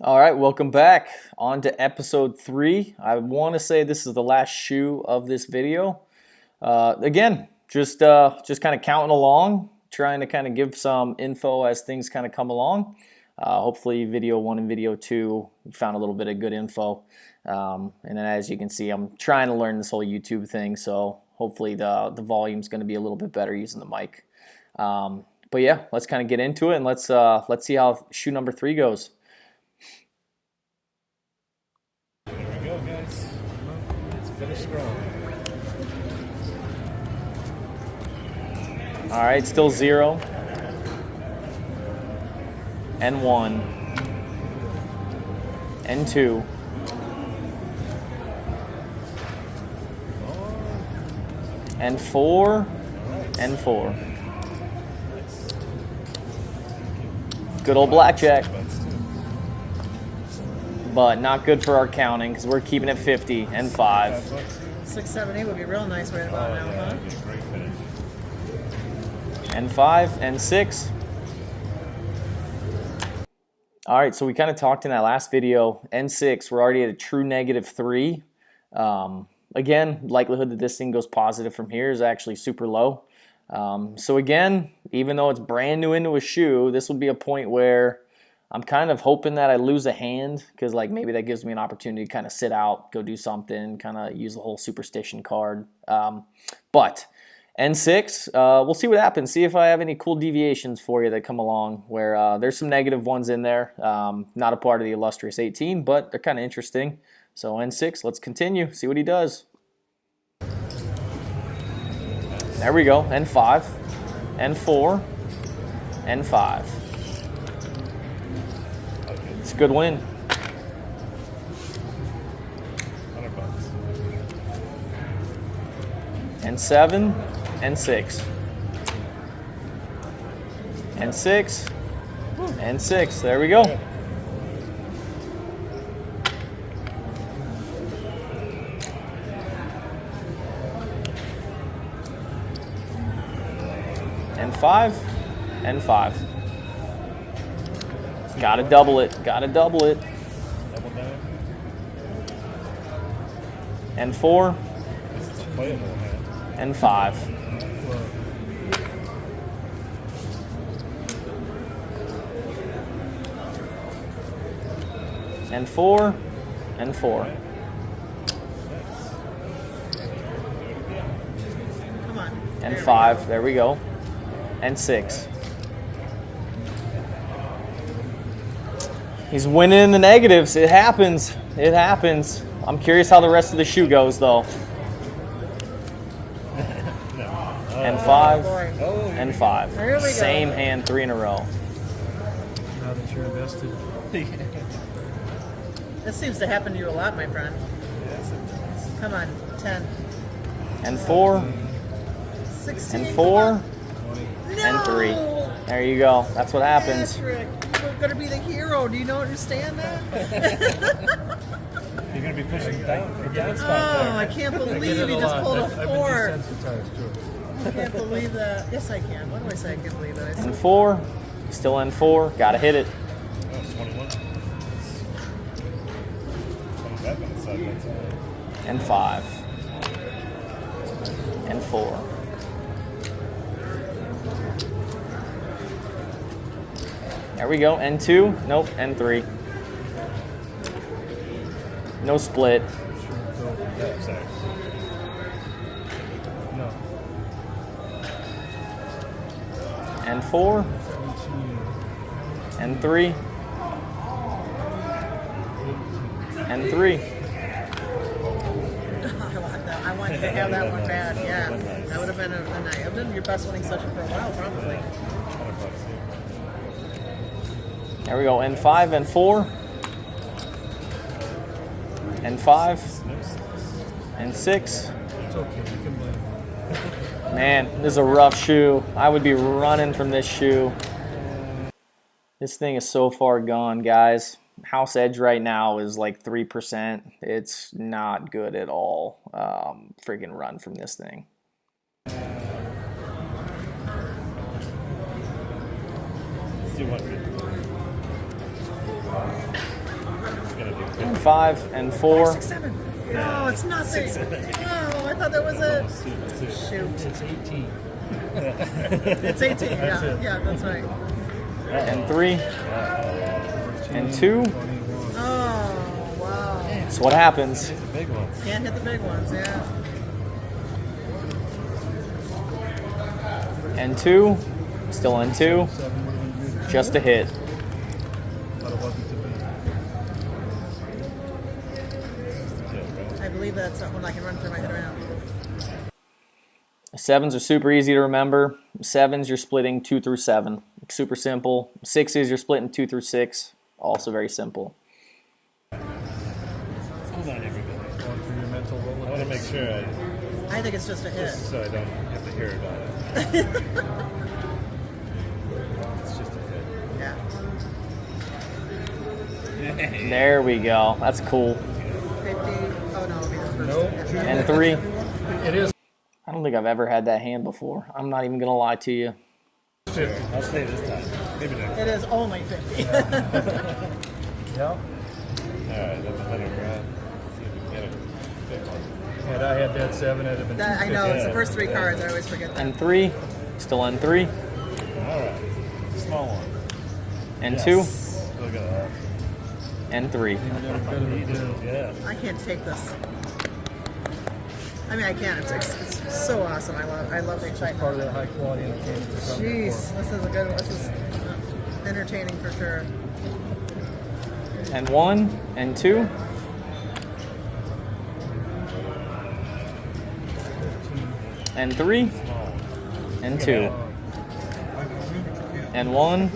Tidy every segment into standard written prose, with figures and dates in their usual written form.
All right, welcome back. On to episode 3. I want to say this is the last shoe of this video. Again, just kind of counting along, trying to kind of give some info as things kind of come along. Hopefully video 1 and video 2, you found a little bit of good info. And then as you can see, I'm trying to learn this whole YouTube thing, so hopefully the volume's going to be a little bit better using the mic. But yeah, let's kind of get into it, and let's see how shoe number 3 goes. Guys, let's finish strong. All right, still 0 and 1 and 2 and 4 and 4. Good old blackjack. But not good for our counting because we're keeping it 50 and 5. 6, 7, 8 would be real nice right about now, huh? And 5 and 6. All right, so we kind of talked in that last video. N6, we're already at a true -3. Again, likelihood that this thing goes positive from here is actually super low. So again, even though it's brand new into a shoe, this will be a point where I'm kind of hoping that I lose a hand because like maybe that gives me an opportunity to kind of sit out, go do something, kind of use the whole superstition card. But N6, we'll see what happens. See if I have any cool deviations for you that come along where there's some negative ones in there. Not a part of the illustrious 18, but they're kind of interesting. So N6, let's continue. See what he does. There we go. N5, N4, N5. It's a good win. $100. And 7 and 6 and 6 and 6. There we go. And 5 and 5. Gotta double it. Gotta double it. Double down. And 4 This is a playable hand. and 5. And 4 and 4. Come on. And There we 5. There we go. And 6. He's winning in the negatives. It happens. It happens. I'm curious how the rest of the shoe goes, though. And 5 and 5. There we go. Same hand 3 in a row. Now that you're invested. This seems to happen to you a lot, my friend. Yes, it does. Come on. 10. And 4 16. and 4 No! and 3. There you go. That's what happens. Patrick, you're going to be the hero. Do you know understand that? You're going to be pushing down for down Oh, spot I can't believe you just pulled a 4. desensitized to it. I can't believe that. Yes, I can. What do I say? I can't believe that. I And said, 4. Still in 4. Gotta hit it. Oh, 21. That one side, that's And 5. And 4. There we go. And 2. Nope. And 3. No split. yeah, sorry. No. And 4. And 3. And 3. I wanted to have that one bad. Yeah, that would have been a night. I've been your best winning session for a while, probably. $100 here. There we go. And 5 and 4. And 5. And 6. It's okay, you can blame. Man, this is a rough shoe. I would be running from this shoe. This thing is so far gone, guys. House edge right now is like 3%. It's not good at all. Friggin' run from this thing. Let's do 150. and 5 and 4. 6, 7. No, it's nothing. 6, 7. Oh, I thought that was it. Shoot. It's 18. It's 18. That's Yeah, it. yeah, that's right. And 3 and 2. Oh, wow. That's what happens. The big ones. Can't hit the big ones, yeah. And 2. Still in 2. 7 would have been good. Just a hit. But it wasn't to be. I believe that's something I can run through my head around. 7s are super easy to remember. 7s, you're splitting 2 through 7. Super simple. 6s, you're splitting 2 through 6. Also very simple. Hold on, everybody. Going through your mental roll. I want to make sure I think it's just a hit. just so I don't have to hear about it. It's just a hit. Yeah. There we go. That's cool. 50. Oh, no, it'll be the first. Nope. Yeah. And 3. It is I don't think I've ever had that hand before. I'm not even going to lie to you. 50. I'll stay this time. Maybe next time. It is only 50. Yeah. All right, that's $100 grand. See if we can get a big one. Had I had that 7, I'd have been. I know, it's the Yeah. first 3 cards. I always forget that. And 3. Still in 3. All right. Small one. And Yes. 2. Look at that. And 3. Yeah. I can't take this. I mean, I can. It's so awesome. I love the excitement. Part of that high quality entertainment. Jeez, this is a good one. This is entertaining for sure. And 1. And 2. And 3. And 2. And 1.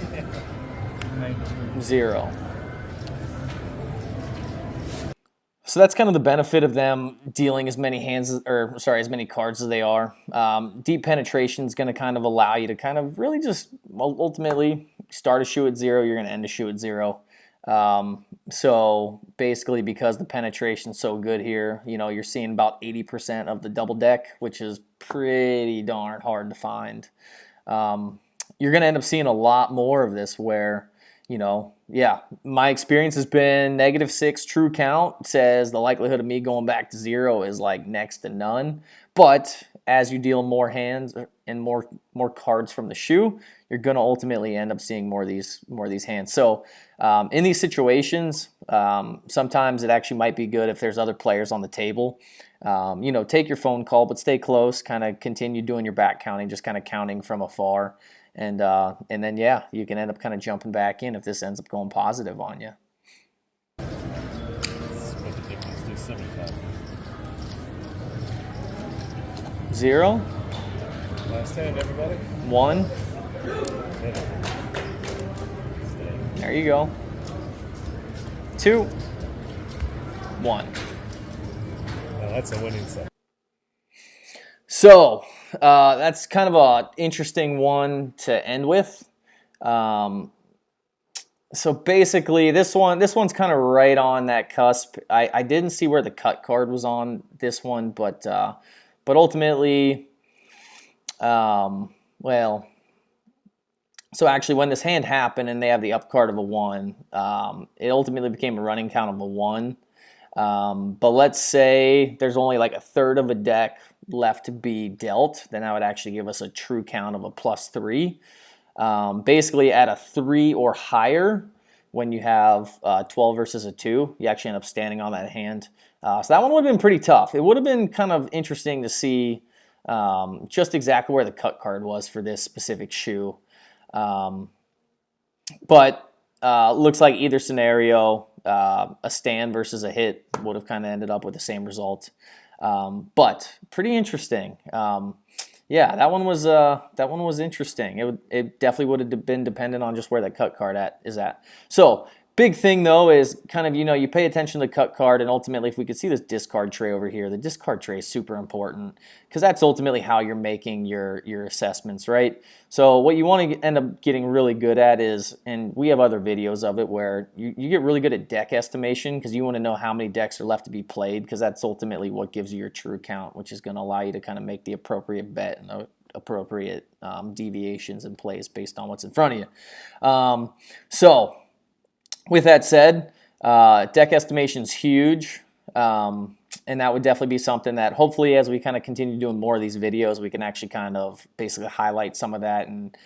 0. So that's kind of the benefit of them dealing as many as many cards as they are. Deep penetration is going to kind of allow you to kind of really just ultimately start a shoe at 0. You're going to end a shoe at 0. So basically, because the penetration's so good here, you know, you're seeing about 80% of the double deck, which is pretty darn hard to find. You're going to end up seeing a lot more of this where, you know, yeah, my experience has been -6 true count says the likelihood of me going back to 0 is like next to none. But as you deal more hands and more cards from the shoe, you're going to ultimately end up seeing more of these hands. So in these situations, sometimes it actually might be good if there's other players on the table. You know, take your phone call, but stay close. Kind of continue doing your back counting, just kind of counting from afar. And then, yeah, you can end up kind of jumping back in if this ends up going positive on you. Split the difference, do 75. 0, Last hand, everybody. 1. Hit it. There you go. 2, 1. Well, that's a winning set. So that's kind of an interesting one to end with. So basically, this one's kind of right on that cusp. I didn't see where the cut card was on this one, but ultimately, well, so actually, when this hand happened and they have the up card of a 1, it ultimately became a running count of a 1. But let's say there's only like a third of a deck left to be dealt, then that would actually give us a true count of a +3. Basically, at a 3 or higher, when you have 12 versus a 2, you actually end up standing on that hand. So that one would have been pretty tough. It would have been kind of interesting to see just exactly where the cut card was for this specific shoe. But looks like either scenario, a stand versus a hit would have kind of ended up with the same result. But pretty interesting. Yeah, that one was interesting. It definitely would have been dependent on just where that cut card is at. So big thing though is kind of, you know, you pay attention to the cut card, and ultimately if we could see this discard tray over here, the discard tray is super important because that's ultimately how you're making your assessments, right? So what you want to end up getting really good at is, and we have other videos of it where you get really good at deck estimation because you want to know how many decks are left to be played, because that's ultimately what gives you your true count, which is going to allow you to kind of make the appropriate bet and appropriate deviations and plays based on what's in front of you. So with that said, Deck estimation's huge. And that would definitely be something that hopefully as we kind of continue doing more of these videos, we can actually kind of basically highlight some of that, and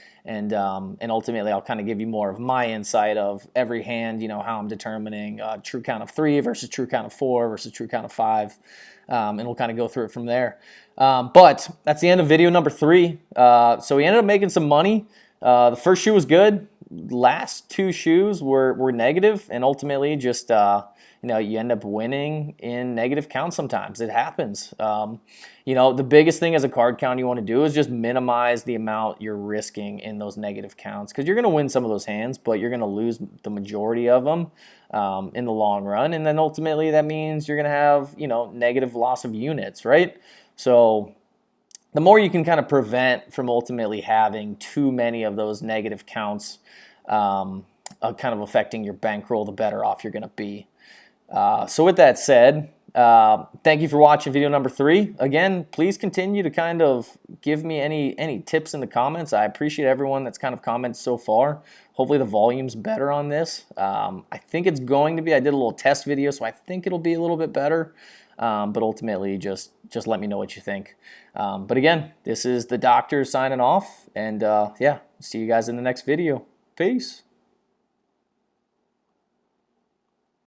ultimately I'll kind of give you more of my insight of every hand, you know, how I'm determining true count of 3 versus true count of 4 versus true count of 5, and we'll kind of go through it from there. But that's the end of video number 3. So we ended up making some money. The first shoe was good. Last 2 shoes were negative, and ultimately just you know, you end up winning in negative counts sometimes. It happens. You know, the biggest thing as a card count you want to do is just minimize the amount you're risking in those negative counts, because you're going to win some of those hands, but you're going to lose the majority of them in the long run. And then ultimately that means you're going to have, you know, negative loss of units, right? So the more you can kind of prevent from ultimately having too many of those negative counts kind of affecting your bankroll, the better off you're going to be. So with that said, thank you for watching video number 3. Again, please continue to kind of give me any tips in the comments. I appreciate everyone that's kind of commented so far. Hopefully the volume's better on this. I think it's going to be. I did a little test video, so I think it'll be a little bit better. But ultimately, just let me know what you think. But again, this is the doctor signing off, and yeah, see you guys in the next video. Peace.